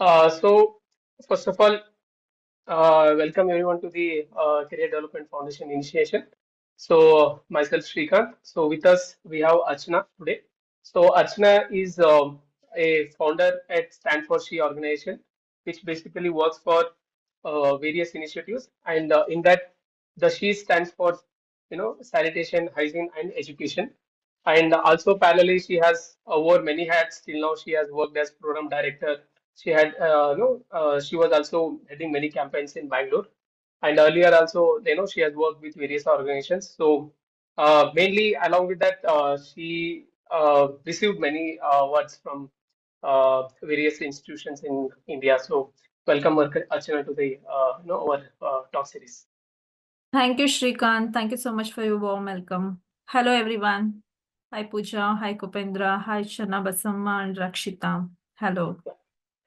So first of all, welcome everyone to the Career Development Foundation initiation. So myself Srikanth. So with us we have Archana today. So Archana is a founder at Stand for She organization, which basically works for various initiatives, and in that the She stands for sanitation, hygiene, and education. And also parallelly, she has wore many hats. Till now, she has worked as program director. She had, she was also heading many campaigns in Bangalore, and earlier also, she has worked with various organizations. So, mainly along with that, she received many awards from various institutions in India. So, welcome, Archana, to the our talk series. Thank you, Shrikant. Thank you so much for your warm welcome. Hello, everyone. Hi, Pooja. Hi, Kupendra. Hi, Shana Basamma and Rakshita. Hello.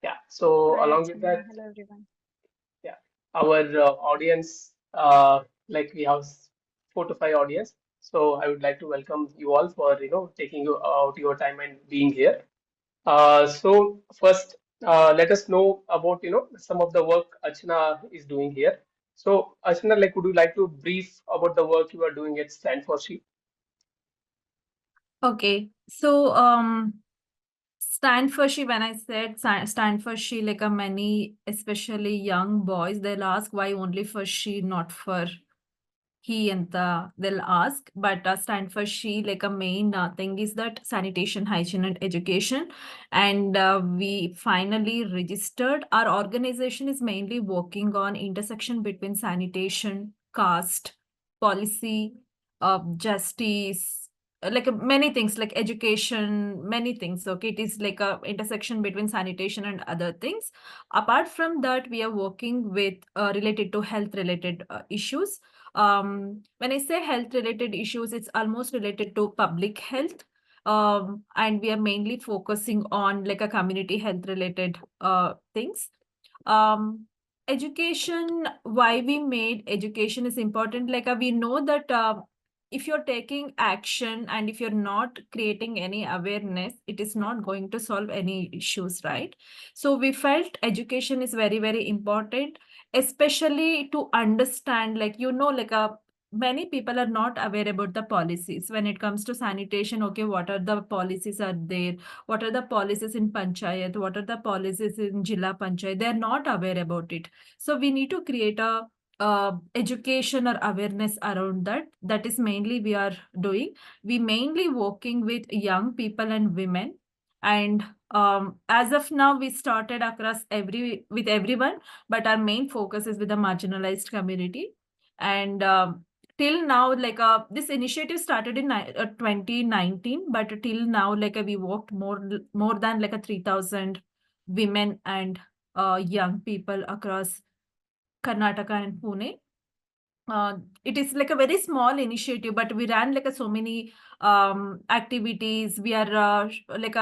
Yeah. So, Hi along with Archana, that. hello everyone. Yeah, our audience, like we have 4 to 5 audience. So I would like to welcome you all for taking you out your time and being here. So first, let us know about some of the work Archana is doing here. So Archana, like, would you like to brief about the work you are doing at Stand for She? Okay. So, stand for she, when I said stand for she, like a many, especially young boys, they'll ask why only for she, not for he and they'll ask, but stand for she, like a main thing is that sanitation, hygiene, and education. And we finally registered. Our organization is mainly working on intersection between sanitation, caste, policy, justice, like many things, like education, many things. Okay, it is like a intersection between sanitation and other things. Apart from that, we are working with related to health related issues. When I say health related issues, it's almost related to public health. And we are mainly focusing on like a community health related things. um Education, why we made education is important, like we know that if you're taking action and if you're not creating any awareness, it is not going to solve any issues, right? So we felt education is very very important, especially to understand, like like many people are not aware about the policies when it comes to sanitation. Okay, what are the policies are there, what are the policies in panchayat, what are the policies in jilla panchayat, they are not aware about it. So we need to create a education or awareness around that. That is mainly we are doing. We mainly working with young people and women. And as of now we started across every with everyone, but our main focus is with the marginalized community. And till now, like this initiative started in 2019, but till now, like we worked more than like a 3,000 women and young people across Karnataka and Pune. It is like a very small initiative, but we ran like a so many activities. We are like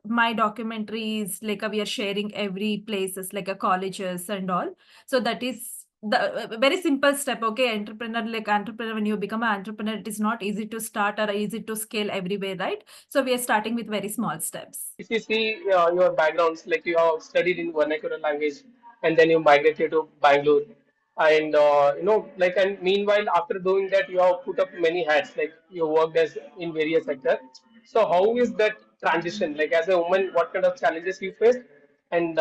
my documentaries, like we are sharing every places, like a colleges and all. So that is the very simple step. Okay, entrepreneur, like entrepreneur, when you become an entrepreneur, it is not easy to start or easy to scale everywhere, right? So we are starting with very small steps. If you see your backgrounds, like you have studied in vernacular language and then you migrated to Bangalore, and like, and meanwhile, after doing that, you have put up many hats, like you worked as in various sectors. So, how is that transition? Like, as a woman, what kind of challenges you faced? And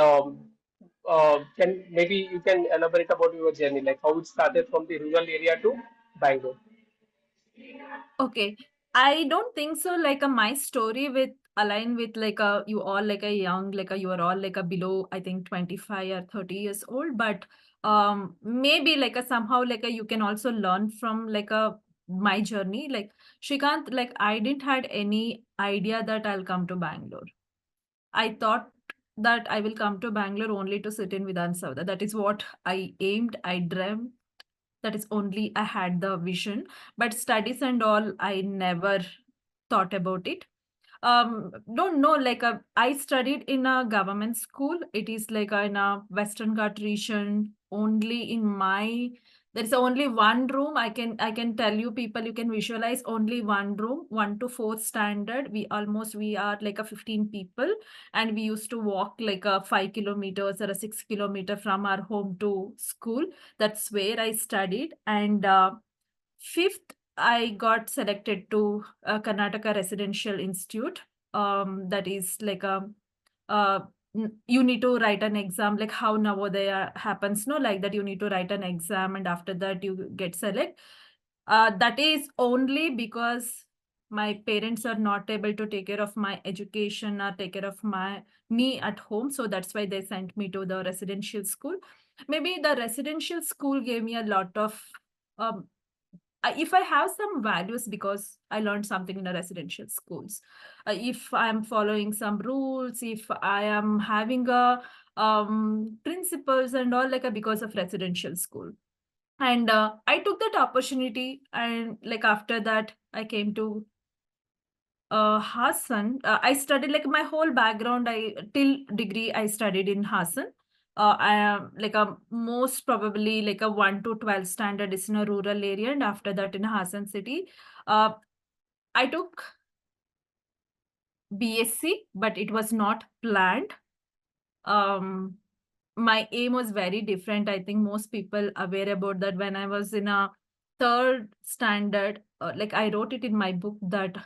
can maybe you can elaborate about your journey, like how it started from the rural area to Bangalore. Okay. I don't think so. Like my story with align with like a you all like a young, like a you are all like a below, I think 25 or 30 years old. But maybe like a somehow like a you can also learn from like a my journey. Like Shrikant, like I didn't had any idea that I'll come to Bangalore. I thought that I will come to Bangalore only to sit in Vidhan Sabha. That is what I aimed, I dreamt. That is only I had the vision. But studies and all, I never thought about it. Don't know, like I studied in a government school. It is like in a Western Ghat region, only in my There is only one room. I can tell you, people, you can visualize only one room, 1 to 4th standard. We are like a 15 people, and we used to walk like a 5 kilometers or a 6 kilometer from our home to school. That's where I studied. And fifth, I got selected to Karnataka Residential Institute. That is like a uh, you need to write an exam, like how Navodaya happens, no, like that you need to write an exam and after that you get select. That is only because my parents are not able to take care of my education or take care of me at home. So that's why they sent me to the residential school. Maybe the residential school gave me a lot of um, if I have some values because I learned something in the residential schools, if I'm following some rules, if I am having a principles and all, like because of residential school. And I took that opportunity, and like after that I came to Hassan. I studied like my whole background. I till degree I studied in Hassan. I am like a most probably like a 1 to 12 standard is in a rural area, and after that in Hassan city. Uh, I took BSc, but it was not planned. Um, my aim was very different. I think most people aware about that. When I was in a 3rd standard, like I wrote it in my book that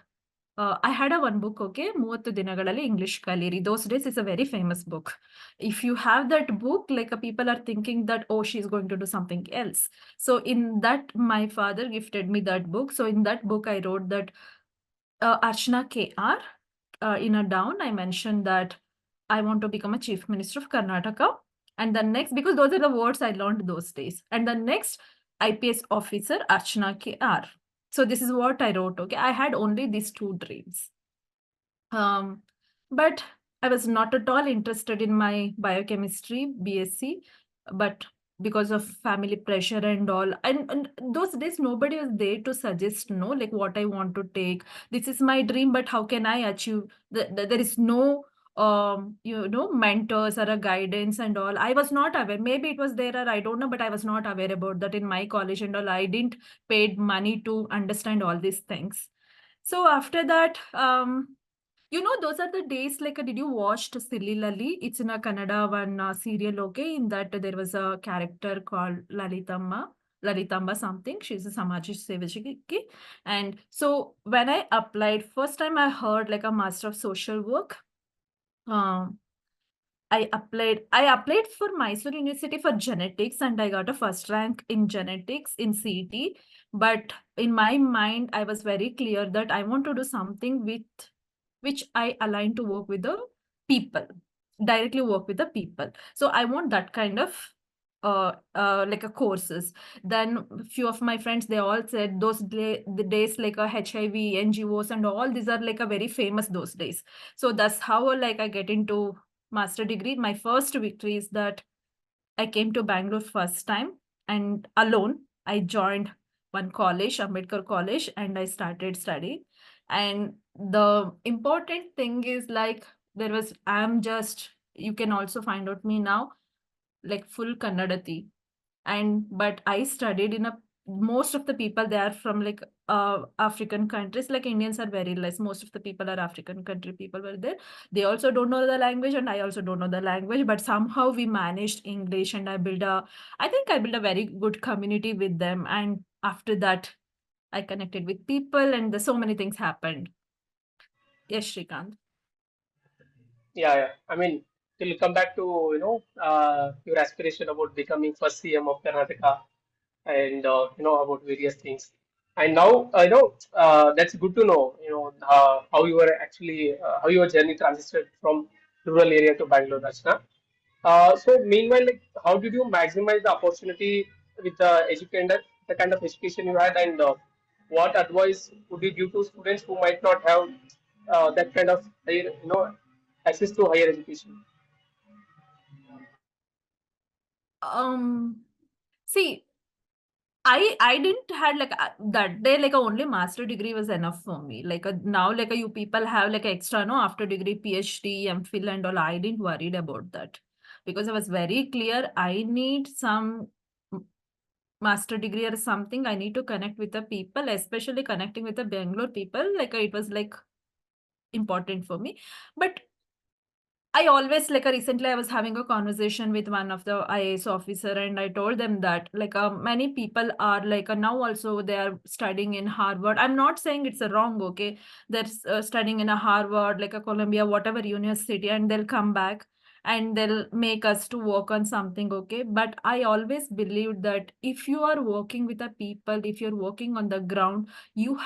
I had a one book, okay, 30 ದಿನಗಳಲ್ಲಿ English ಕಲೀರಿ. Those days is a very famous book. If you have that book, like people are thinking that, oh, she's going to do something else. So in that, my father gifted me that book. So in that book, I wrote that Archana KR, in a down, I mentioned that I want to become a chief minister of Karnataka. And the next, because those are the words I learned those days. And the next, IPS officer, Archana KR. So this is what I wrote. Okay. I had only these two dreams. But I was not at all interested in my biochemistry, BSc, but because of family pressure and all, and those days nobody was there to suggest, no, like what I want to take. This is my dream, but how can I achieve? There is no mentors or a guidance and all. I was not aware. Maybe it was there or I don't know, but I was not aware about that in my college and all. I didn't paid money to understand all these things. So after that, those are the days like, did you watch Silly Lali? It's in a Kannada one serial, okay? In that there was a character called Lalitamba something. She's a Samaji Sevachiki. And so when I applied, first time I heard like a Master of Social Work. Um, I applied for Mysore University for genetics and I got a first rank in genetics in CET. But in my mind, I was very clear that I want to do something with which I align to work with the people, directly work with the people. So I want that kind of like a courses. Then few of my friends, they all said the days like a HIV, NGOs and all these are like a very famous those days. So that's how like I get into master degree. My first victory is that I came to Bangalore first time and alone. I joined one college, Ambedkar College, and I started studying. And the important thing is like you can also find out me now, like full Kannadati. But I studied in a most of the people they are from like African countries. Like Indians are very less. Most of the people are African country people were there. They also don't know the language and I also don't know the language, but somehow we managed English and I think I built a very good community with them. And after that, I connected with people and so many things happened. Yes, Shrikant. Yeah, yeah. I mean, we'll come back to, your aspiration about becoming first CM of Karnataka and, about various things. And now, that's good to know, how you were actually, how your journey transited from rural area to Bangalore, Rachna. So meanwhile, like, how did you maximize the opportunity with the kind of education you had, and what advice would you give to students who might not have that kind of higher, access to higher education? Um, See, I didn't had like that day like a only master degree was enough for me. Like now like you people have like extra no after degree PhD, MPhil and all. I didn't worried about that because I was very clear I need some master degree or something, I need to connect with the people, especially connecting with the Bangalore people. Like it was like important for me. But I always like recently I was having a conversation with one of the IAS officer, and I told them that many people are now also they are studying in Harvard. I'm not saying it's a wrong, okay? They're studying in a Harvard, like a Columbia, whatever university, and they'll come back and they'll make us to work on something, okay? But I always believed that if you are working with the people, if you're working on the ground, you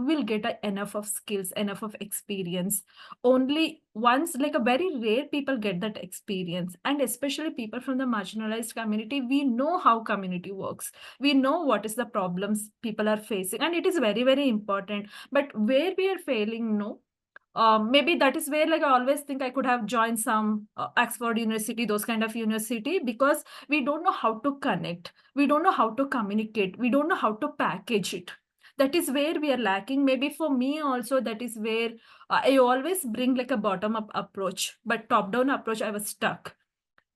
will get enough of skills, enough of experience. Only once, like a very rare people get that experience, and especially people from the marginalized community, we know how community works, we know what is the problems people are facing, and it is very very important. But where we are failing, no, maybe that is where like I always think I could have joined some Oxford University, those kind of university, because we don't know how to connect, we don't know how to communicate, we don't know how to package it. That is where we are lacking. Maybe for me also, that is where I always bring like a bottom up approach, but top down approach, I was stuck.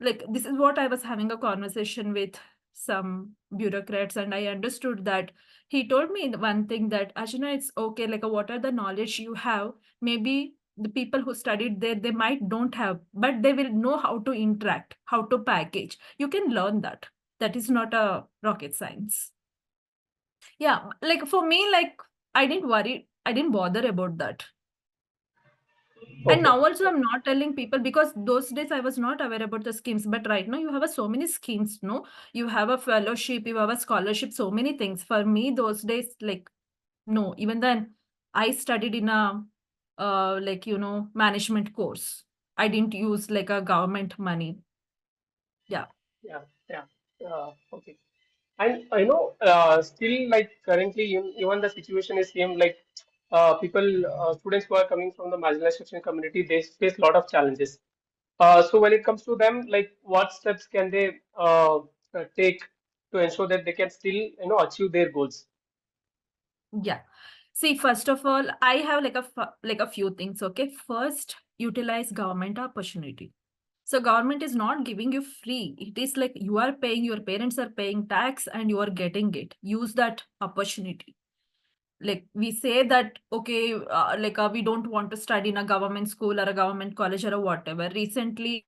Like this is what I was having a conversation with some bureaucrats, and I understood that he told me one thing that Ashina, it's okay, like what are the knowledge you have, maybe the people who studied there, they might don't have, but they will know how to interact, how to package. You can learn that. That is not a rocket science. Yeah, like for me, like I didn't worry, I didn't bother about that. And Okay. now also I'm not telling people, because those days I was not aware about the schemes. But right now you have so many schemes, no? You have a fellowship, you have a scholarship, so many things. For me, those days, like, no, even then I studied in a management course. I didn't use like a government money. Yeah. Yeah. Yeah. Okay. And I know still like currently even the situation is same like students who are coming from the marginalized section community, they face a lot of challenges. So when it comes to them, like what steps can they take to ensure that they can still achieve their goals? Yeah. See, first of all, I have like a few things. Okay. First, utilize government opportunity. So government is not giving you free. It is like you are paying, your parents are paying tax and you are getting it. Use that opportunity. Like we say that, okay, we don't want to study in a government school or a government college or a whatever. Recently,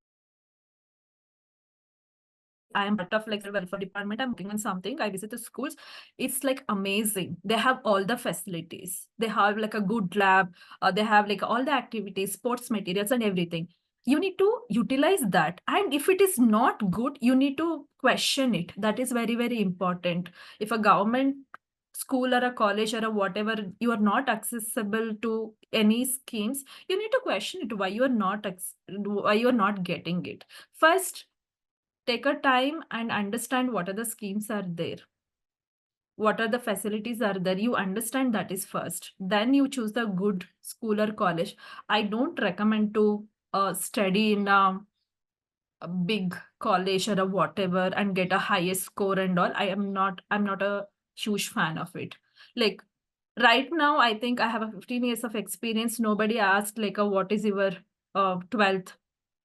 I am part of like the welfare department. I'm working on something. I visit the schools. It's like amazing. They have all the facilities. They have like a good lab. They have like all the activities, sports materials and everything. You need to utilize that. And if it is not good, you need to question it. That is very, very important. If a government school or a college or a whatever, you are not accessible to any schemes, you need to question it, why you are not getting it. First, take a time and understand what are the schemes are there, what are the facilities are there. You understand that is first, then you choose the good school or college. I don't recommend to study in a big college or a whatever and get a highest score and all. I'm not a huge fan of it. Like right now, I think I have a 15 years of experience. Nobody asked like what is your 12th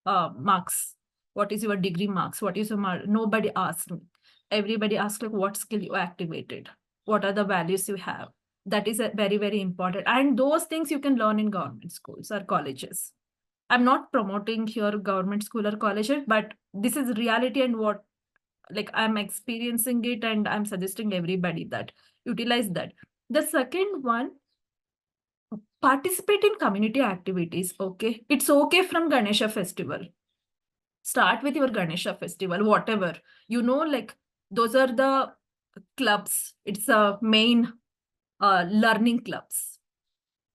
marks, what is your degree marks, what is your nobody asked me. Everybody asked like what skill you activated, what are the values you have. That is very very important, and those things you can learn in government schools or colleges. I'm not promoting your government school or college, but this is reality and what like I'm experiencing it, and I'm suggesting everybody that utilize that. The second one, participate in community activities. Okay, it's okay from Ganesha festival. Start with your Ganesha festival, whatever like those are the clubs. It's a main learning clubs,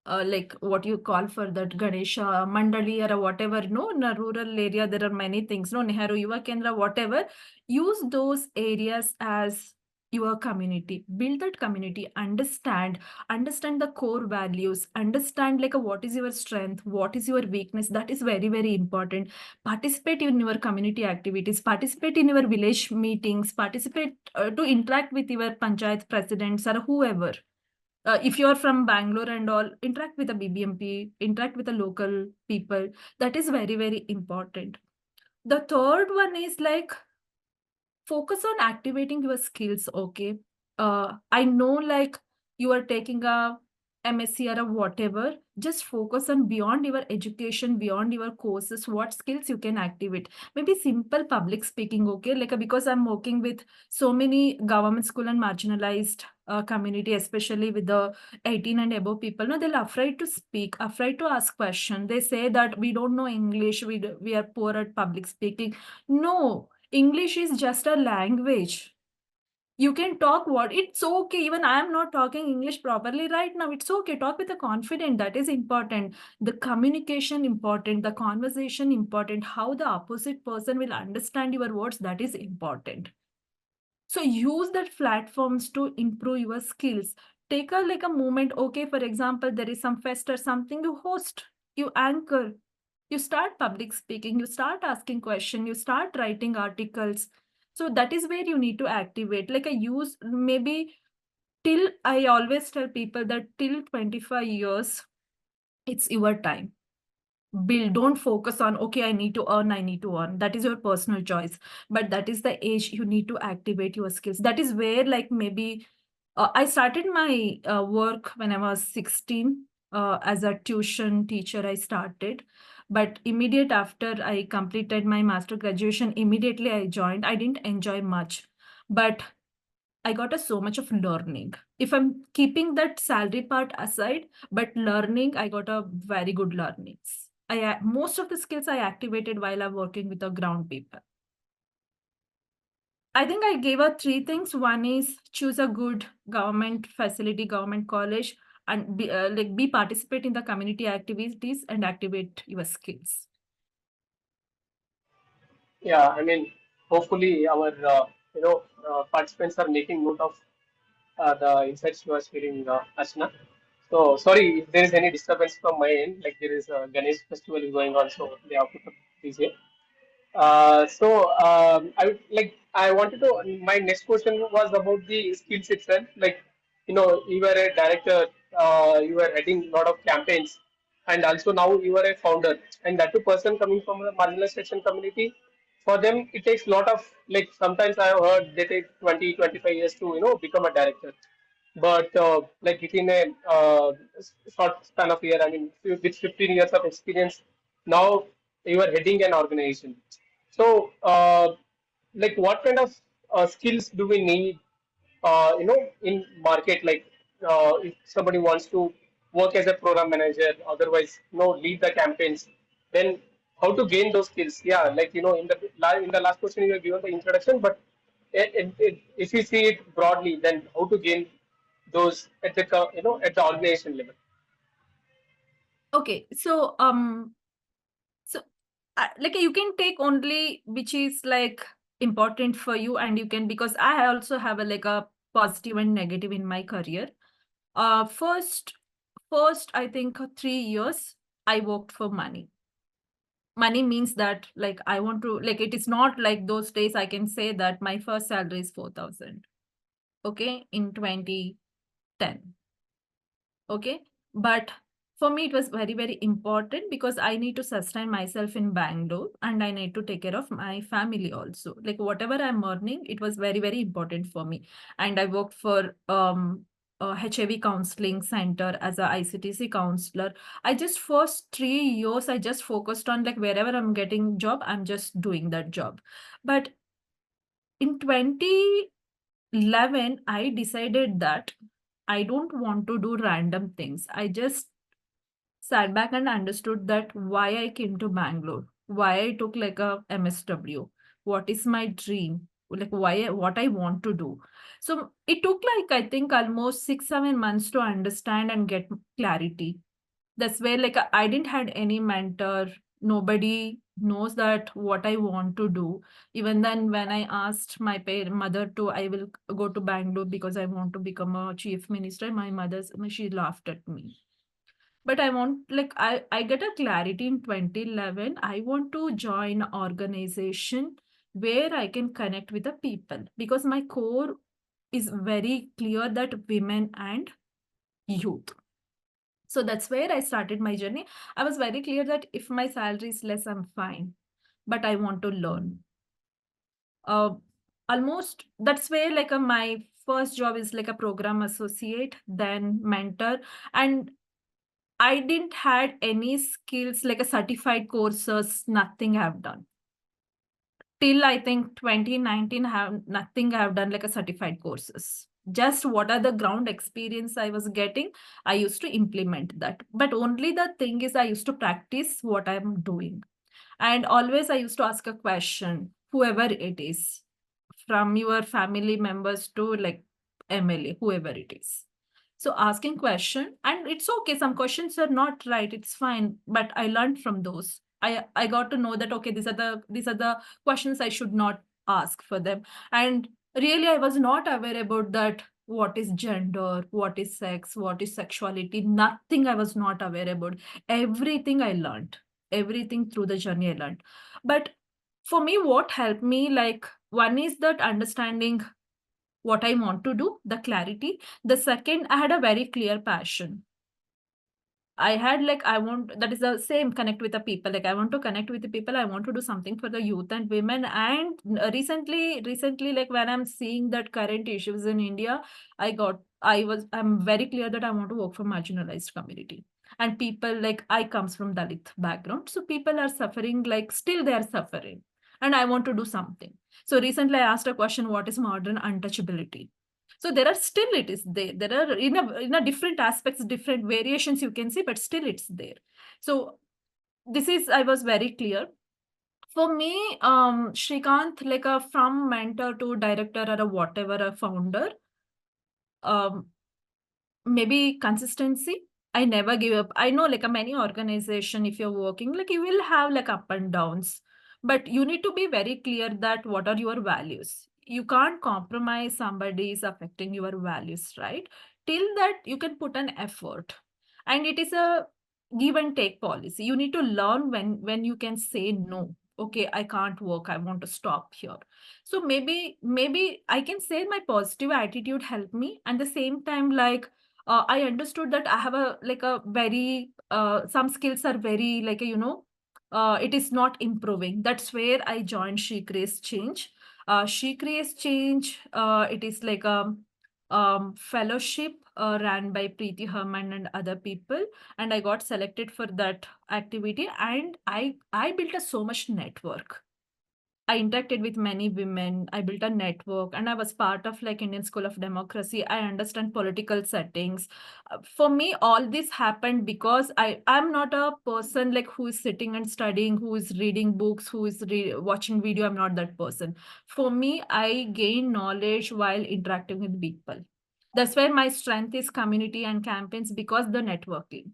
like what you call for that Ganesha Mandali or whatever. No, in a rural area, there are many things. No, Nehru Yuva Kendra, whatever. Use those areas as your community. Build that community. Understand the core values. Understand like what is your strength, what is your weakness. That is very very important. Participate in your community activities. Participate in your village meetings. Participate to interact with your panchayat presidents or whoever. If you're from Bangalore and all, interact with the BBMP, interact with the local people. That is very, very important. The third one is like focus on activating your skills. Okay, I know like you are taking a MSc or a whatever, just focus on beyond your education, beyond your courses, what skills you can activate. Maybe simple public speaking. Okay, like because I'm working with so many government school and marginalized community, especially with the 18 and above people. No, they're afraid to speak, afraid to ask question. They say that we don't know English, we are poor at public speaking. No, English is just a language. You can talk what it's okay. Even I am not talking English properly right now. It's okay. Talk with a confidence. That is important. The communication important. The conversation important. How the opposite person will understand your words. That is important. So use that platforms to improve your skills. Take a like a moment. Okay, for example, there is some fest or something. You host. You anchor. You start public speaking. You start asking questions. You start writing articles. So that is where you need to activate. Like I use maybe till I always tell people that till 25 years, it's your time. Build, don't focus on okay, I need to earn. That is your personal choice. But that is the age you need to activate your skills. That is where like maybe I started my work when I was 16 as a tuition teacher. I started, but immediate after I completed my master graduation, immediately I joined. I didn't enjoy much, but I got a so much of learning. If I'm keeping that salary part aside, but learning, I got a very good learnings. Most of the skills I activated while I'm working with the ground people. I think I gave her three things. One is choose a good government facility, government college, and be participate in the community activities and activate your skills. Yeah, I mean, hopefully our participants are making note of the insights you are sharing, Archana. So sorry if there is any disturbance from my end, like there is a Ganesh festival is going on, so they have to put this here. I wanted to. My next question was about the skills itself. Like, you were a director, you were heading a lot of campaigns, and also now you are a founder. And that two person coming from the marginalized section community, for them it takes a lot of like. Sometimes I have heard they take 20, 25 years to become a director. But like within a short span of year, I mean, with 15 years of experience, now you are heading an organization. So, like, what kind of skills do we need, in market? Like, if somebody wants to work as a program manager, otherwise, lead the campaigns, then how to gain those skills? Yeah, like in the last question you have given the introduction, but if you see it broadly, then how to gain those at the at the organization level? Okay, so like you can take only which is like important for you, and you can, because I also have a like a positive and negative in my career. First I think 3 years I worked for money. Money means that like I want to, like it is not like those days I can say that my first salary is 4,000. Okay, in 2010. Okay, but for me it was very very important because I need to sustain myself in Bangalore and I need to take care of my family also. Like whatever I'm earning, it was very very important for me. And I worked for a HIV counseling center as a ICTC counselor. I just first 3 years I just focused on like wherever I'm getting job, I'm just doing that job. But in 2011 I decided that I don't want to do random things. I just sat back and understood that why I came to Bangalore, why I took like a MSW, what is my dream, like what I want to do. So it took like I think almost 6-7 months to understand and get clarity. That's where like I didn't had any mentor. Nobody knows that what I want to do. Even then, when I asked my mother to, I will go to Bangalore because I want to become a chief minister. My mother's she laughed at me. But I want like I get a clarity in 2011. I want to join an organization where I can connect with the people because my core is very clear that women and youth. So that's where I started my journey. I was very clear that if my salary is less, I'm fine, but I want to learn. almost that's where like my first job is like a program associate, then mentor, and I didn't had any skills like a certified courses, nothing I've done. Till I think 2019 have nothing I've done like a certified courses. Just what are the ground experience I was getting, I used to implement that. But only the thing is I used to practice what I'm doing. And always I used to ask a question, whoever it is, from your family members to like MLA, whoever it is. So asking question, and it's okay. Some questions are not right. It's fine. But I learned from those. I got to know that okay, these are the questions I should not ask for them. And really, I was not aware about that. What is gender? What is sex? What is sexuality? Nothing I was not aware about. Everything I learned. Everything through the journey I learned. But for me, what helped me, like one is that understanding what I want to do, the clarity. The second, I had a very clear passion. I had like, I want, that is the same connect with the people. Like, I want to connect with the people. I want to do something for the youth and women. And recently, like when I'm seeing that current issues in India, I'm very clear that I want to work for marginalized community. And people like, I comes from Dalit background. So people are suffering, like still they are suffering. And I want to do something. So recently I asked a question, what is modern untouchability? So there are still it is there. There are in a different aspects, different variations you can see, but still it's there. So this is I was very clear. For me, Shrikant, like a from mentor to director or a whatever a founder, um, maybe consistency. I never give up. I know like a many organization, if you're working, like you will have like up and downs, but you need to be very clear that what are your values. You can't compromise somebody is affecting your values, right? Till that you can put an effort. And it is a give and take policy. You need to learn when you can say no. Okay, I can't work. I want to stop here. So maybe I can say my positive attitude helped me. And the same time, like I understood that I have a like a very some skills are very like a, it is not improving. That's where I joined She Creates Change. She Creates Change. It is like a fellowship ran by Preeti Herman and other people, and I got selected for that activity. And I built a so much network. I interacted with many women. I built a network, and I was part of like Indian School of Democracy. I understand political settings. For me, all this happened because I'm not a person like who is sitting and studying, who is reading books, who is watching video. I'm not that person. For me, I gain knowledge while interacting with people. That's where my strength is community and campaigns because the networking,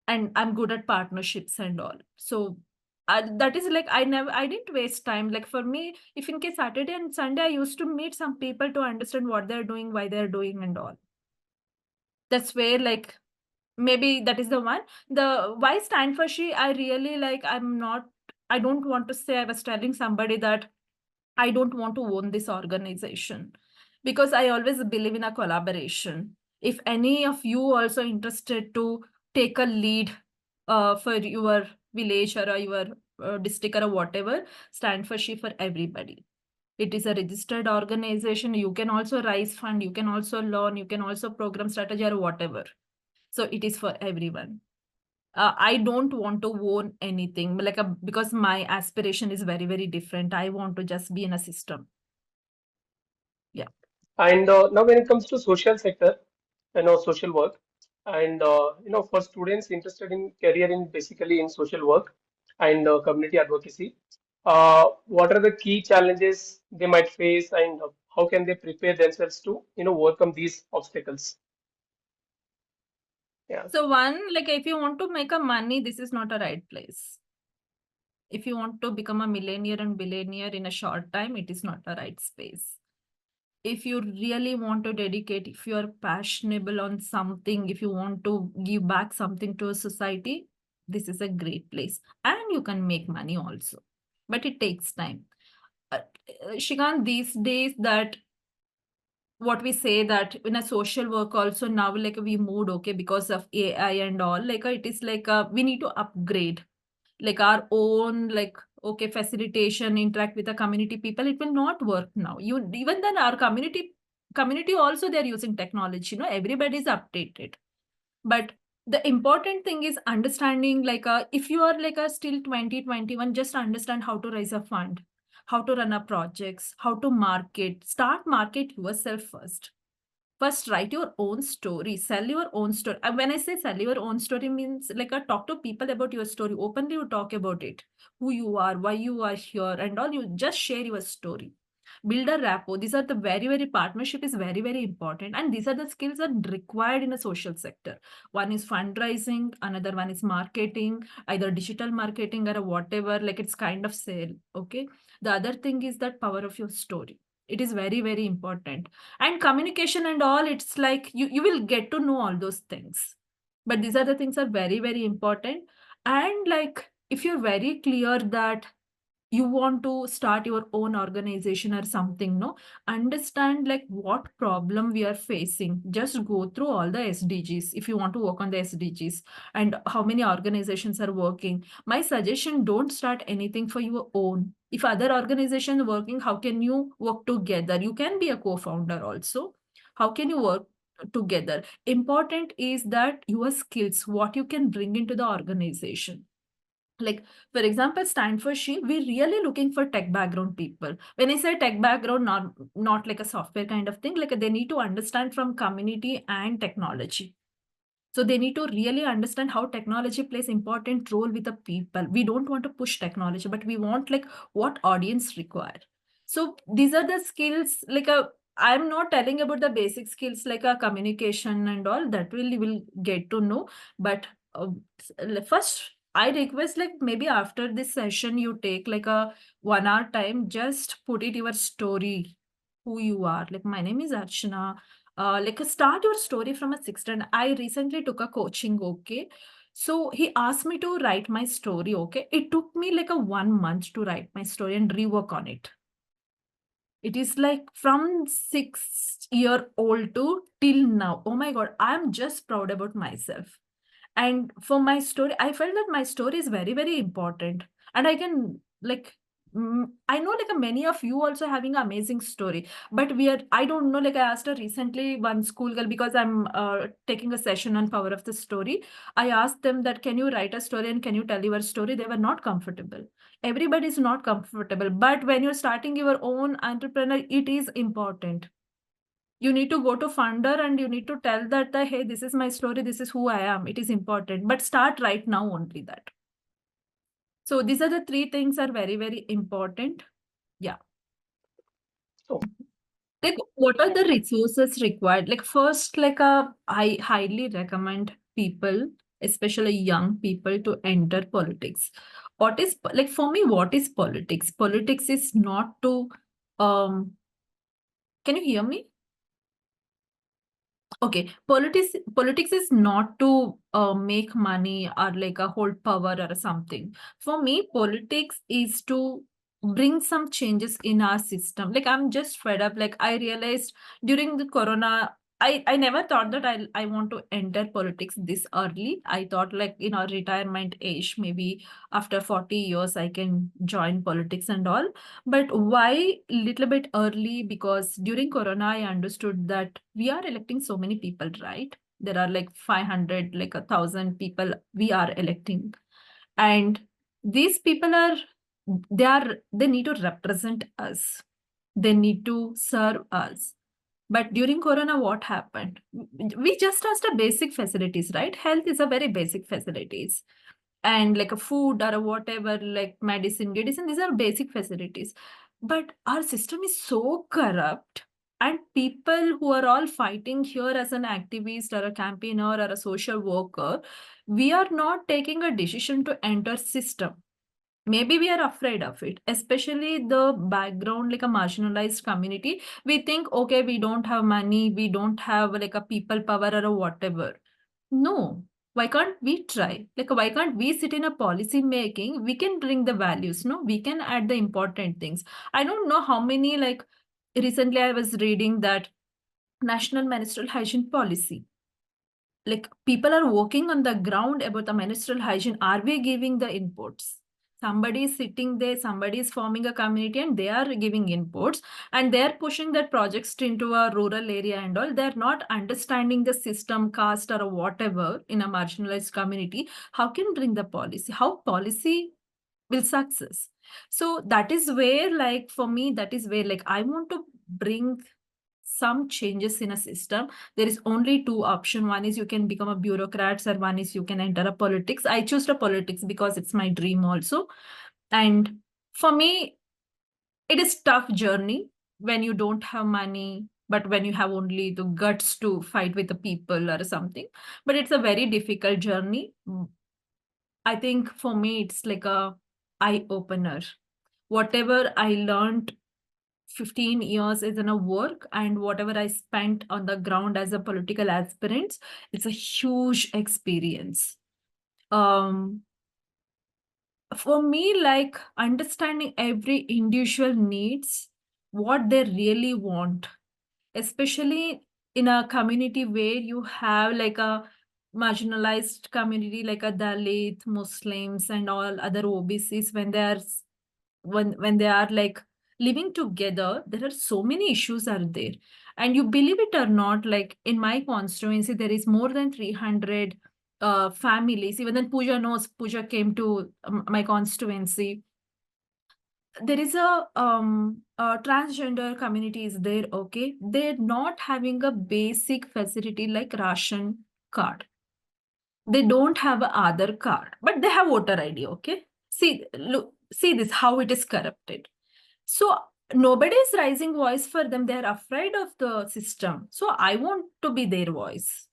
and I'm good at partnerships and all. So that is like I didn't waste time. Like for me, if in case Saturday and Sunday, I used to meet some people to understand what they're doing, why they're doing, and all. That's where like maybe that is the one. The why stand for she, I really like. I don't want to say I was telling somebody that I don't want to own this organization because I always believe in a collaboration. If any of you also interested to take a lead for your village or your district or whatever, stand for She for everybody. It is a registered organization. You can also raise fund. You can also learn. You can also program strategy or whatever. So it is for everyone. I don't want to own anything like a because my aspiration is very, very different. I want to just be in a system. Yeah. And now when it comes to social sector, social work, and for students interested in career in basically in social work and community advocacy, what are the key challenges they might face, and how can they prepare themselves to overcome these obstacles? Yeah. So one, like if you want to make a money, this is not a right place. If you want to become a millionaire and billionaire in a short time, it is not a right space. If you really want to dedicate, if you are passionate on something, if you want to give back something to a society, this is a great place. And you can make money also. But it takes time. Uh, Shikant, these days that what we say that in a social work also now like we moved okay because of AI and all like it is like we need to upgrade like our own like okay, facilitation, interact with the community people, it will not work now. Even then our community also, they're using technology, everybody is updated. But the important thing is understanding, like if you are like a still 2021, just understand how to raise a fund, how to run a projects, how to start market yourself first. First, write your own story, sell your own story. And when I say sell your own story, means like talk to people about your story. Openly, you talk about it, who you are, why you are here, and all. You just share your story. Build a rapport. These are the very partnership is very important, and these are the skills that are required in a social sector. One is fundraising, another one is marketing, either digital marketing or whatever. Like it's kind of sale. Okay. The other thing is that power of your story. It is very important. And communication and all, it's like you will get to know all those things, but these are the things are very important. And like if you're very clear that you want to start your own organization or something, no, understand like what problem we are facing. Just go through all the SDGs if you want to work on the SDGs, and how many organizations are working. My suggestion, don't start anything for your own. If other organizations working, how can you work together? You can be a co-founder also. How can you work together? Important is that your skills, what you can bring into the organization. Like, for example, Stanford She, we're really looking for tech background people. When I say tech background, not like a software kind of thing, like they need to understand from community and technology. So they need to really understand how technology plays important role with the people. We don't want to push technology, but we want like what audience require. So these are the skills, like I'm not telling about the basic skills like a communication and all that you will get to know. But first, I request like maybe after this session, you take like a 1 hour time, just put it your story, who you are. Like my name is Archana. Like start your story from a sixth. And I recently took a coaching. Okay. So he asked me to write my story. Okay. It took me like a 1 month to write my story and rework on it. It is like from 6-year-old to till now. Oh my God. I'm just proud about myself. And for my story, I felt that my story is very important. And I can like, I know like many of you also having an amazing story, but I don't know, like I asked her recently, one schoolgirl, because I'm taking a session on power of the story. I asked them that, can you write a story and can you tell your story? They were not comfortable. Everybody is not comfortable. But when you're starting your own entrepreneur, it is important. You need to go to funder and you need to tell that, hey, this is my story, this is who I am. It is important, but start right now only that. So these are the three things are very important. Yeah. Oh, Like what are the resources required? Like first, like I highly recommend people, especially young people, to enter politics. What is like for me, what is politics? Politics is not to can you hear me? Okay, politics is not to make money or like a hold power or something. For me, politics is to bring some changes in our system. Like I'm just fed up. Like I realized during the corona, I never thought that I want to enter politics this early. I thought like in our retirement age, maybe after 40 years, I can join politics and all. But why little bit early? Because during Corona, I understood that we are electing so many people, right? There are like 500, like 1,000 people we are electing. And these people they need to represent us. They need to serve us. But during Corona, what happened? We just asked a basic facilities, right? Health is a very basic facilities, and like a food or a whatever, like medicine, these are basic facilities. But our system is so corrupt, and people who are all fighting here as an activist or a campaigner or a social worker, we are not taking a decision to enter system. Maybe we are afraid of it, especially the background, like a marginalized community. We think, okay, we don't have money, we don't have like a people power or a whatever. No, why can't we try? Like, why can't we sit in a policy making? We can bring the values, no? We can add the important things. I don't know how many, like, recently I was reading that National Menstrual Hygiene Policy. Like, people are working on the ground about the menstrual hygiene. Are we giving the inputs? Somebody is sitting there, somebody is forming a community, and they are giving inputs, and they're pushing their projects into a rural area and all. They're not understanding the system, caste, or whatever in a marginalized community. How can bring the policy? How policy will success? So that is where, like, for me, that is where, like, I want to bring some changes in a system. There is only two options. One is you can become a bureaucrat, or one is you can enter a politics. I choose the politics because it's my dream also. And for me, it is tough journey when you don't have money, but when you have only the guts to fight with the people or something. But it's a very difficult journey. I think for me, it's like a eye opener. Whatever I learned 15 years is in a work, and whatever I spent on the ground as a political aspirant, it's a huge experience. Um, for me, like, understanding every individual needs, what they really want, especially in a community where you have like a marginalized community like a Dalit, Muslims, and all other OBCs. When they are when they are like living together, there are so many issues are there. And you believe it or not, like in my constituency there is more than 300 families. Even then Pooja knows, Pooja came to my constituency. There is a transgender community is there. Okay, they're not having a basic facility like ration card. They don't have a Aadhaar card, but they have voter ID. Okay, see, look, see this how it is corrupted. So nobody is raising voice for them. They're afraid of the system. So I want to be their voice.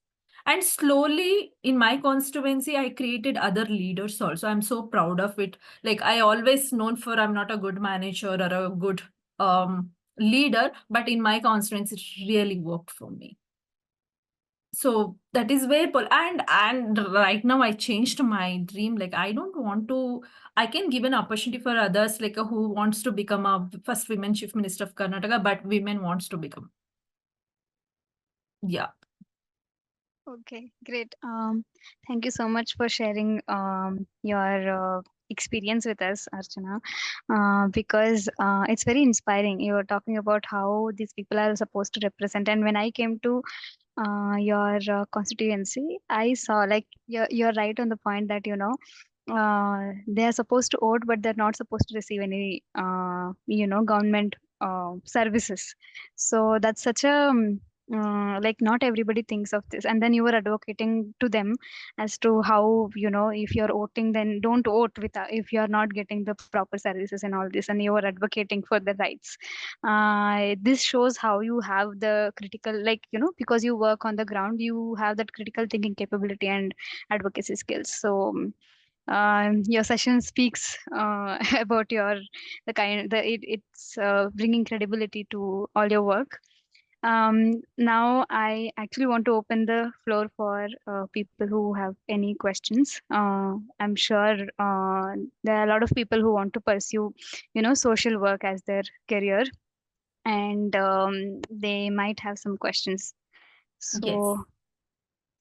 And slowly in my constituency, I created other leaders also. I'm so proud of it. Like I always known for I'm not a good manager or a good leader, but in my constituency, it really worked for me. So that is where and right now I changed my dream. Like I don't want to, I can give an opportunity for others, like who wants to become a first women chief minister of Karnataka, but women wants to become. Yeah. Okay, great. Thank you so much for sharing your experience with us, Archana, because it's very inspiring. You were talking about how these people are supposed to represent, and when I came to your constituency, I saw like you're right on the point that they are supposed to vote, but they're not supposed to receive any government services. So that's such a like not everybody thinks of this, and then you were advocating to them as to how if you're voting, then don't vote with if you're not getting the proper services and all this, and you were advocating for the rights. This shows how you have the critical, like because you work on the ground, you have that critical thinking capability and advocacy skills. So your session speaks about your the kind the it's bringing credibility to all your work. Now I actually want to open the floor for people who have any questions. I'm sure there are a lot of people who want to pursue social work as their career, and they might have some questions. Yes. So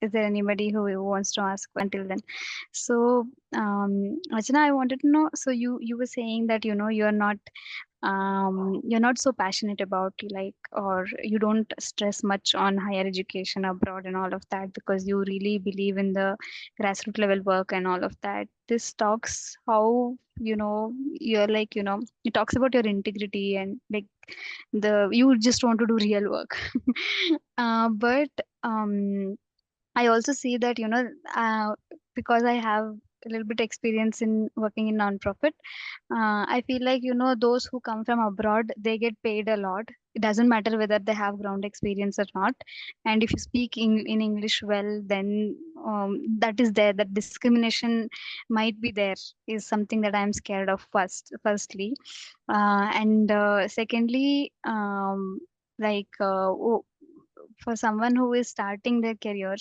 is there anybody who wants to ask until then? So, Archana, I wanted to know. So you were saying that you're not so passionate about like, or you don't stress much on higher education abroad and all of that because you really believe in the grassroots level work and all of that. This talks how you're like it talks about your integrity and like the you just want to do real work. But I also see that, because I have a little bit experience in working in nonprofit, I feel like, those who come from abroad, they get paid a lot. It doesn't matter whether they have ground experience or not. And if you speak in English well, then that is there. That discrimination might be there is something that I'm scared of firstly. And secondly, like, for someone who is starting their career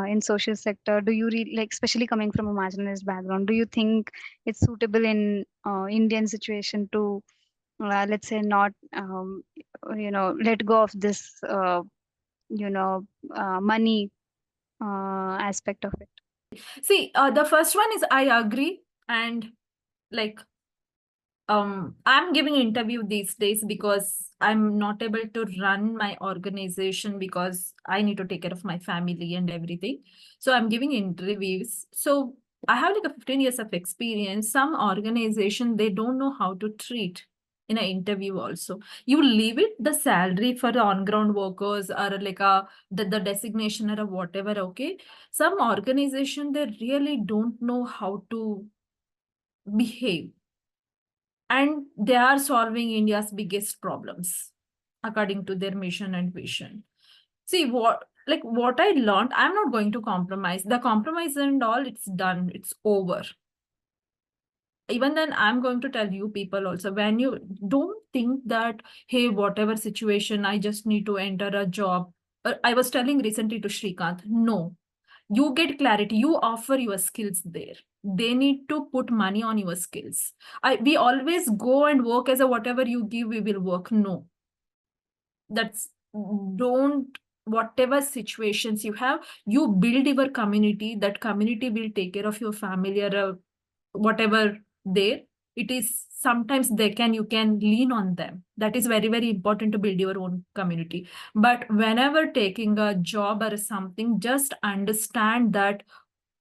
in social sector, do you like, especially coming from a marginalized background, do you think it's suitable in Indian situation to let's say not let go of this you know money aspect of it? See, the first one is I agree. And like I'm giving interview these days because I'm not able to run my organization because I need to take care of my family and everything. So I'm giving interviews. So I have like a 15 years of experience. Some organization, they don't know how to treat in an interview also. You leave it the salary for the on-ground workers or like the designation or whatever, okay? Some organization, they really don't know how to behave, and they are solving India's biggest problems according to their mission and vision. See what I learned, I'm not going to compromise. The compromise and all, it's done, it's over. Even then, I'm going to tell you people also, when you don't think that, hey, whatever situation, I just need to enter a job. I was telling recently to Shrikant, no, you get clarity, you offer your skills there. They need to put money on your skills. We always go and work as a whatever you give, we will work. No, that's don't. Whatever situations you have, you build your community. That community will take care of your family or whatever there it is. Sometimes you can lean on them. That is very, very important to build your own community. But whenever taking a job or something, just understand that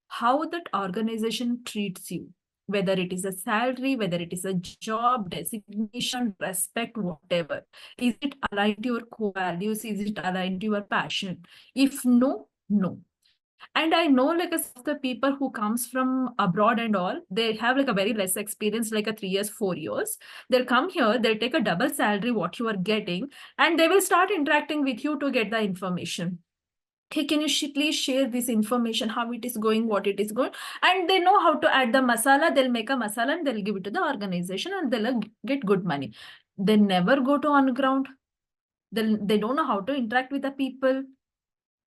how that organization treats you, whether it is a salary, whether it is a job, designation, respect, whatever. Is it aligned to your core values? Is it aligned to your passion? If no, no. And I know like some of the people who comes from abroad and all, they have like a very less experience, like a 3 years, 4 years. They'll come here, they'll take a double salary, what you are getting, and they will start interacting with you to get the information. Hey, can you please share this information, how it is going, what it is going? And they know how to add the masala. They'll make a masala and they'll give it to the organization and they'll get good money. They never go to on ground. They don't know how to interact with the people.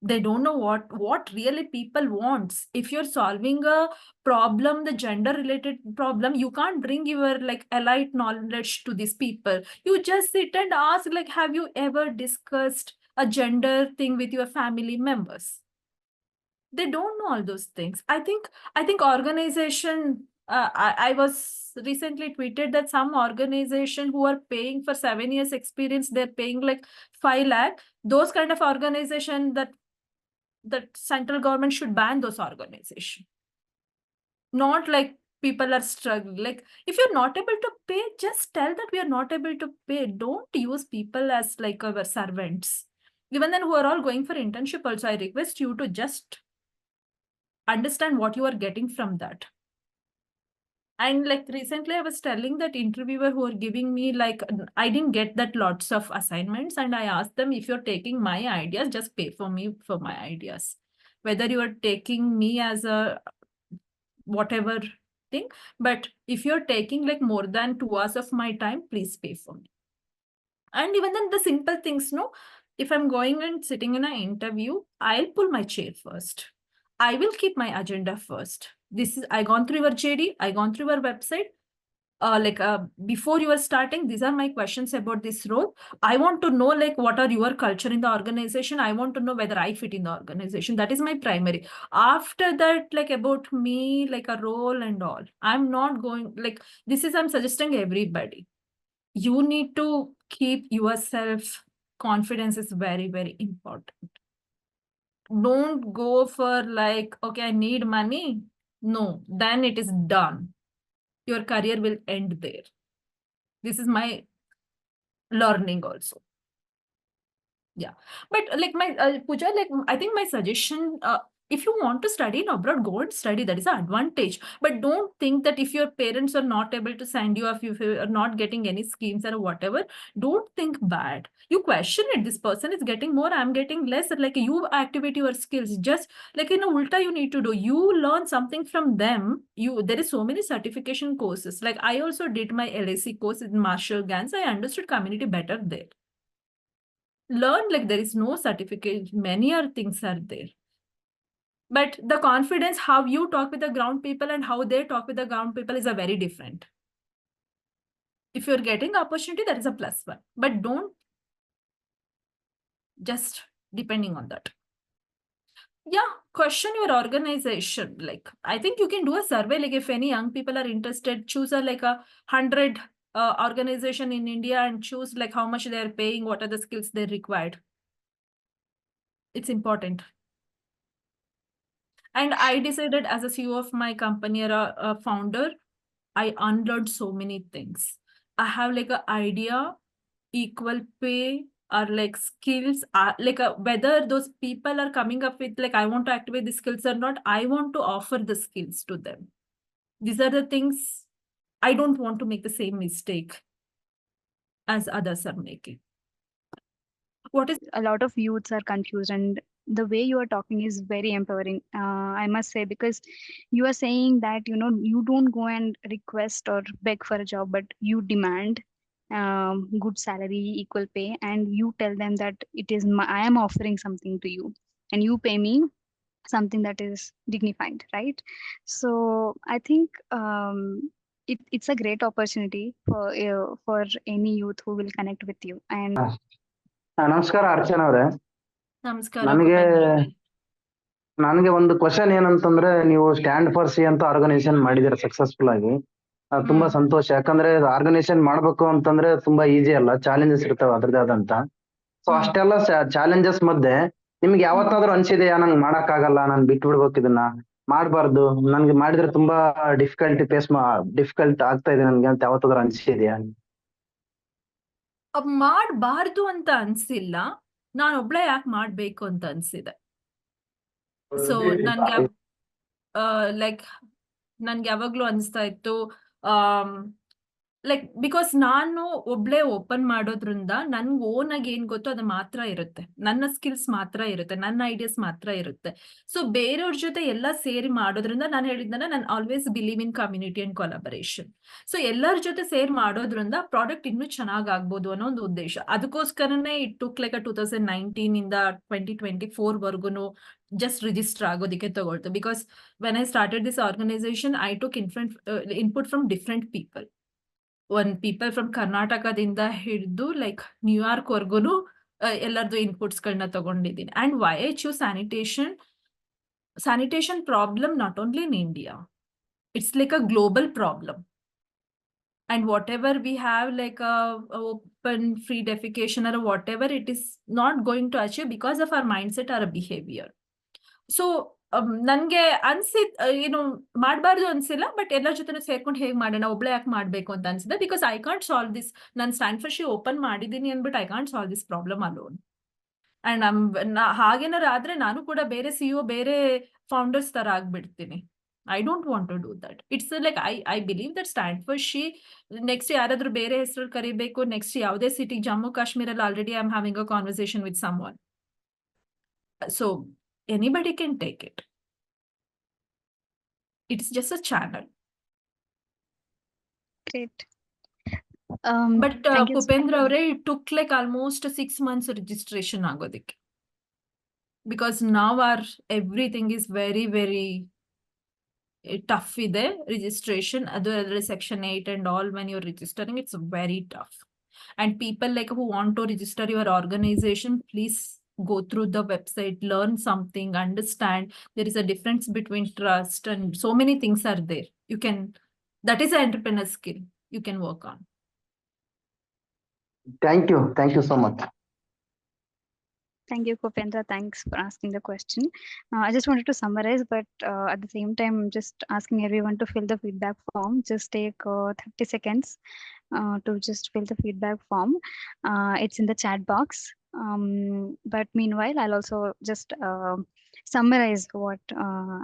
They don't know what really people wants. If you're solving a problem, the gender related problem, you can't bring your like elite knowledge to these people. You just sit and ask, like, have you ever discussed a gender thing with your family members? They don't know all those things. I think organization, I was recently tweeted that some organization who are paying for 7 years experience, they're paying like 5 lakh. Those kind of organization, that central government should ban those organizations. Not like people are struggling. Like, if you're not able to pay, just tell that we are not able to pay. Don't use people as like our servants. Even then, who are all going for internship also, I request you to just understand what you are getting from that. And like recently, I was telling that interviewer who are giving me, like, I didn't get that lots of assignments. And I asked them, if you're taking my ideas, just pay for me for my ideas. Whether you are taking me as a whatever thing, but if you're taking like more than 2 hours of my time, please pay for me. And even then the simple things, no, if I'm going and sitting in an interview, I'll pull my chair first. I will keep my agenda first. I gone through your JD, I gone through your website. Before you are starting, these are my questions about this role. I want to know like what are your culture in the organization. I want to know whether I fit in the organization. That is my primary. After that, like about me, like a role and all, I'm not going like this is I'm suggesting everybody. You need to keep yourself. Confidence is very, very important. Don't go for like, okay, I need money. No, then it is done. Your career will end there. This is my learning also. Yeah, but like my Pooja, like I think my suggestion, if you want to study in abroad, go and study. That is an advantage. But don't think that if your parents are not able to send you, if you are not getting any schemes or whatever, don't think bad. You question it. This person is getting more, I'm getting less. Like you activate your skills. Just like in a ulta, you need to do. You learn something from them. There is so many certification courses. Like I also did my LAC course in Marshall Gans. I understood community better there. Learn, like there is no certificate, many other things are there. But the confidence, how you talk with the ground people and how they talk with the ground people is a very different. If you're getting opportunity, that is a plus one. But don't just depending on that. Yeah, question your organization. Like, I think you can do a survey. Like, if any young people are interested, choose a 100 organization in India and choose like how much they're paying, what are the skills they required. It's important. And I decided as a CEO of my company or a founder, I unlearned so many things. I have like an idea, equal pay, or like skills, whether those people are coming up with like, I want to activate the skills or not, I want to offer the skills to them. These are the things I don't want to make the same mistake as others are making. What is A lot of youths are confused, and the way you are talking is very empowering, I must say, because you are saying that you don't go and request or beg for a job, but you demand good salary, equal pay, and you tell them that I am offering something to you and you pay me something that is dignified, right? So I think it's a great opportunity for any youth who will connect with you. And ನಮಸ್ಕಾರ ಅರ್ಚನಾ ಅವ್ರೆ. Namaskara, ನನಗೆ Kupendra avare. ನನಗೆ ಒಂದು question ಏನಂತಂದ್ರೆ, ನೀವು stand for C ಅಂತ organisation ಮಾಡಿದಿರ successful ಆಗಿ. ತುಂಬಾ ಸಂತೋಷ. ಯಾಕಂದ್ರೆ ಆರ್ಗನೈಸೇಷನ್ ಮಾಡ್ಬೇಕು ಅಂತಂದ್ರೆ ತುಂಬಾ ಈಸಿ ಅಲ್ಲ, ಚಾಲೆಂಜಸ್ ಇರ್ತಾವೆ ಅದ್ರದೇ ಆದಂತ. ಸೊ ಅಷ್ಟೆಲ್ಲ ಚಾಲೆಂಜಸ್ ಮಧ್ಯೆ ನಿಮ್ಗೆ ಯಾವತ್ತಾದ್ರೂ ಅನ್ಸಿದೆಯಾ, ನಂಗೆ ಮಾಡಕ್ ಆಗಲ್ಲ, ನಾನು ಬಿಟ್ಟು ಬಿಡ್ಬೇಕು, ಇದನ್ನ ಮಾಡ್ಬಾರ್ದು, ನನ್ಗೆ ಮಾಡಿದ್ರೆ ತುಂಬಾ ಡಿಫಿಕಲ್ಟ್ ಆಗ್ತಾ ಇದೆ ನನ್ಗೆ ಅಂತ ಯಾವತ್ತಾದ್ರೂ ಅನ್ಸಿದೆಯಾ? ಮಾಡಬಾರ್ದು ಅಂತ ಅನ್ಸಿಲ್ಲ, ನಾನು ಒಬ್ಳೆ ಯಾಕೆ ಮಾಡ್ಬೇಕು ಅಂತ ಅನ್ಸಿದೆ. ಸೊ ನನ್ಗೆ ಲೈಕ್ ನನ್ಗೆ ಯಾವಾಗ್ಲೂ ಅನಿಸ್ತಾ ಇತ್ತು, ಲೈಕ್ ಬಿಕಾಸ್ ನಾನು ಒಬ್ಳೆ ಓಪನ್ ಮಾಡೋದ್ರಿಂದ ನನ್ಗೆ ಓನ್ ಆಗಿ ಏನ್ ಗೊತ್ತೋ ಅದು ಮಾತ್ರ ಇರುತ್ತೆ, ನನ್ನ ಸ್ಕಿಲ್ಸ್ ಮಾತ್ರ ಇರುತ್ತೆ, ನನ್ನ ಐಡಿಯಾಸ್ ಮಾತ್ರ ಇರುತ್ತೆ. ಸೊ ಬೇರೆಯವ್ರ ಜೊತೆ ಎಲ್ಲ ಸೇರಿ ಮಾಡೋದ್ರಿಂದ, ನಾನು ಹೇಳಿದ್ನಲ್ಲ, ನಾನು always believe in community and collaboration. So ಎಲ್ಲರ ಜೊತೆ ಸೇರಿ ಮಾಡೋದ್ರಿಂದ ಪ್ರಾಡಕ್ಟ್ ಇನ್ನೂ ಚೆನ್ನಾಗ್ ಆಗ್ಬೋದು ಅನ್ನೋ ಒಂದು ಉದ್ದೇಶ. ಅದಕ್ಕೋಸ್ಕರನೇ ಇಟ್ ಟುಕ್ ಲೈಕ್ 2019 ಇಂದ 2024 ವರ್ಗುನು just register ಆಗೋದಕ್ಕೆ ತಗೊಳ್ತು. Because when I started this organisation, I took input from different people. People from ಕರ್ನಾಟಕದಿಂದ ಹಿಡಿದು ಲೈಕ್ ನ್ಯೂಯಾರ್ಕ್ ವರ್ಗುನು ಎಲ್ಲರದು ಇನ್ಪುಟ್ಸ್ ಗಳನ್ನ ತಗೊಂಡಿದ್ದೀನಿ. And why I choose sanitation problem not only in India, it's like a global problem. And whatever we have like a open free defecation or whatever, it is not going to achieve because of our mindset or behavior. So ನನ್ಗೆ ಅನ್ಸಿದ್ ಏನು ಮಾಡಬಾರ್ದು ಅನ್ಸಿಲ್ಲ, but ಎಲ್ಲರ ಜೊತೆ ಸೇರ್ಕೊಂಡು ಹೇಗೆ ಮಾಡೋಣ, ಒಬ್ಳೆ ಯಾಕೆ ಮಾಡ್ಬೇಕು ಅಂತ ಅನ್ಸಿದೆ. Because I can't solve this. ನಾನು ಸ್ಟ್ಯಾಂಡ್ ಫಾರ್ ಶಿ ಓಪನ್ ಮಾಡಿದೀನಿ ಅಂದ್ಬಿಟ್ಟು I can't solve this problem alone. And ಹಾಗೇನಾರು ಆದ್ರೆ ನಾನು ಕೂಡ ಬೇರೆ ಸಿಇಒ, ಬೇರೆ ಫೌಂಡರ್ಸ್ ತರ ಆಗ್ಬಿಡ್ತೀನಿ. I don't want to do that. It's like I believe that stand for she next ಯಾರಾದ್ರೂ ಬೇರೆ ಹೆಸರು ಕರಿಬೇಕು, ನೆಕ್ಸ್ಟ್ ಯಾವುದೇ ಸಿಟಿ, ಜಮ್ಮು ಕಾಶ್ಮೀರಲ್ಲಿ already I am having a conversation with someone. So anybody can take it. It's just a channel. great. But Thank you. Kupendra avare, it took like almost 6 months registration ಆಗೋದಕ್ಕೆ. Because now our everything is very, very tough ಇದೆ registration. ಅದು section 8 and all, when you're registering, it's very tough. And people like who want to register your organization, please go through the website, learn something, understand there is a difference between trust, and so many things are there. That is an entrepreneur skill you can work on. Thank you so much. Thank you, Kupendra. Thanks for asking the question. I just wanted to summarize, but at the same time, just asking everyone to fill the feedback form. Just take 30 seconds to just fill the feedback form. It's in the chat box. But meanwhile, I'll also just summarize what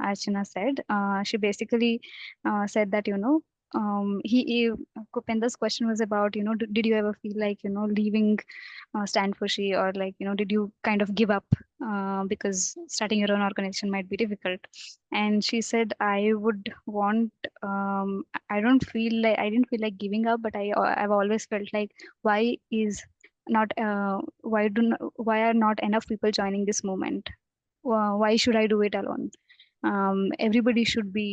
Archana said. She basically said that, Kupendra's question was about, did you ever feel like, leaving Stand for She, or like, did you kind of give up because starting your own organization might be difficult? And she said, I didn't feel like giving up, but I've always felt like, why are not enough people joining this movement? Why should I do it alone? Everybody should be,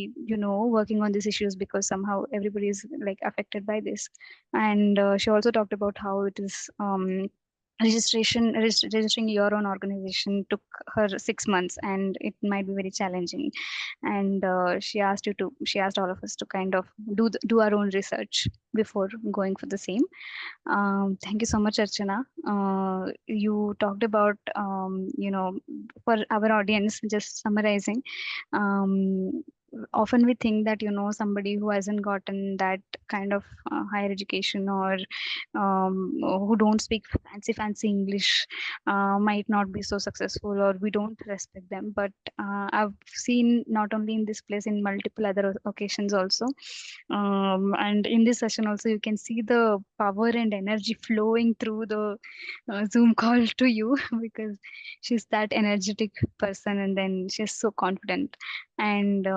working on these issues, because somehow everybody is like affected by this. And she also talked about how it is registering your own organization took her 6 months, and it might be very challenging. And she asked all of us to kind of do our own research before going for the same. Thank you so much, Archana. You talked about, for our audience, just summarizing. Um, Often we think that, somebody who hasn't gotten that kind of higher education, or who don't speak fancy English, might not be so successful, or we don't respect them. But I've seen, not only in this place, in multiple other occasions also, and in this session also, you can see the power and energy flowing through the Zoom call to you, because she's that energetic person, and then she's so confident. And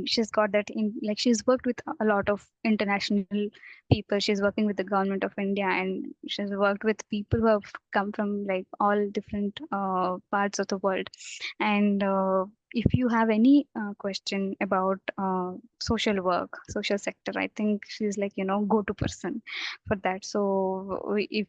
she's got that in, like, she's worked with a lot of international people. She's working with the government of India, and she's worked with people who have come from, like, all different parts of the world. And if you have any question about social work, social sector, I think she's, like, go-to person for that. So if